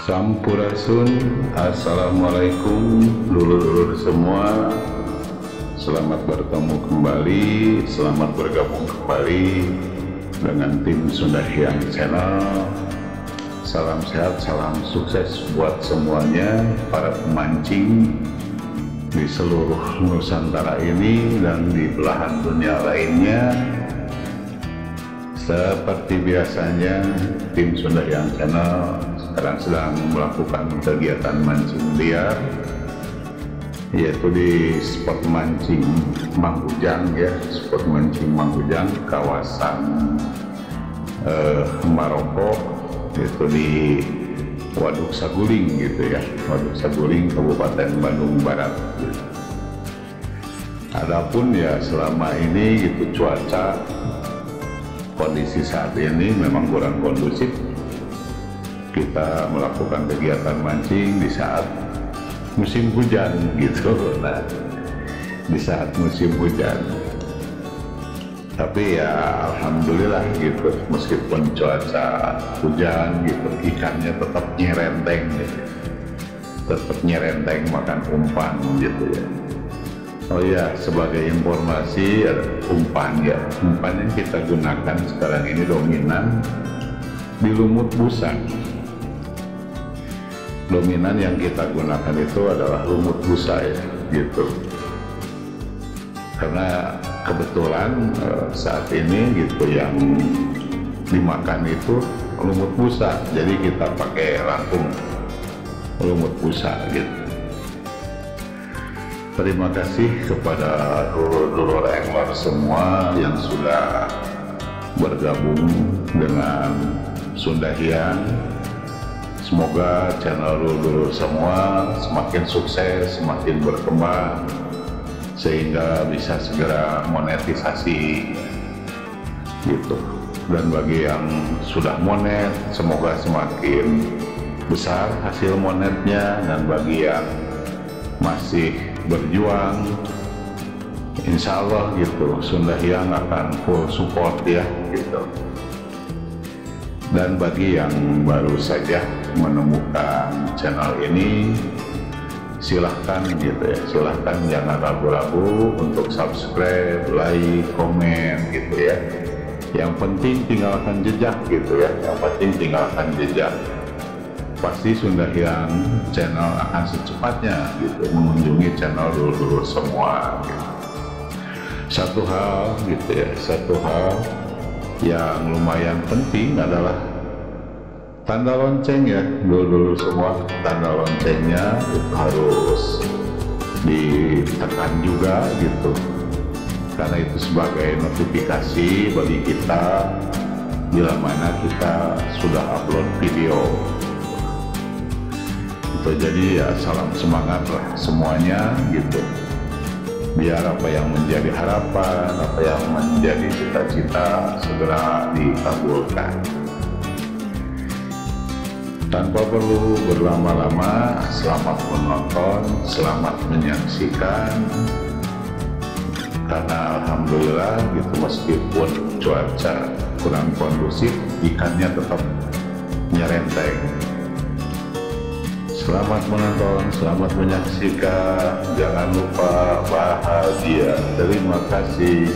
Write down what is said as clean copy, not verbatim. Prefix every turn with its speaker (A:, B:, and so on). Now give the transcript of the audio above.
A: Sampurasun, assalamualaikum dulur-dulur semua. Selamat bertemu kembali, selamat bergabung kembali dengan tim Sunda Hyang Channel. Salam sehat, salam sukses buat semuanya, para pemancing di seluruh Nusantara ini dan di belahan dunia lainnya. Seperti biasanya, tim Sunda Hyang Channel sekarang sedang melakukan kegiatan mancing liar, yaitu di spot mancing Mang Ujang ya, spot mancing Mang Ujang kawasan Maroko, yaitu di Waduk Saguling gitu ya, Waduk Saguling Kabupaten Bandung Barat gitu. Adapun ya selama ini gitu cuaca kondisi saat ini memang kurang kondusif kita melakukan kegiatan mancing di saat musim hujan gitu. Nah, di saat musim hujan, tapi ya alhamdulillah gitu, meskipun cuaca hujan gitu, ikannya tetap nyerenteng gitu, tetap nyerenteng makan umpan gitu ya. Oh ya, sebagai informasi, umpan ya, umpan yang kita gunakan sekarang ini dominan di lumut busa. Dominan yang kita gunakan itu adalah lumut busa ya gitu, karena kebetulan saat ini gitu yang dimakan itu lumut busa, jadi kita pakai langsung lumut busa gitu. Terima kasih kepada dulur-dulur angler semua yang sudah bergabung dengan Sunda Hyang. Semoga channel dulur semua semakin sukses, semakin berkembang, sehingga bisa segera monetisasi gitu. Dan bagi yang sudah monet, semoga semakin besar hasil monetnya, dan bagi yang masih berjuang, insya Allah gitu, Sunda Hyang akan full support ya gitu. Dan bagi yang baru saja menemukan channel ini, silahkan gitu ya, silahkan jangan ragu-ragu untuk subscribe, like, komen gitu ya. Yang penting tinggalkan jejak gitu ya, yang penting tinggalkan jejak. Pasti Sunda Hyang Channel akan secepatnya gitu mengunjungi channel dulur-dulur semua gitu. Satu hal gitu ya, satu hal yang lumayan penting adalah tanda lonceng ya dulur-dulur semua. Tanda loncengnya itu harus ditekan juga gitu, karena itu sebagai notifikasi bagi kita bila mana kita sudah upload video. Jadi ya salam semangat lah semuanya gitu, biar apa yang menjadi harapan, apa yang menjadi cita-cita segera dikabulkan. Tanpa perlu berlama-lama, selamat menonton, selamat menyaksikan. Karena alhamdulillah gitu, meskipun cuaca kurang kondusif, ikannya tetap nyerenteng. Selamat menonton, selamat menyaksikan. Jangan lupa bahagia. Terima kasih.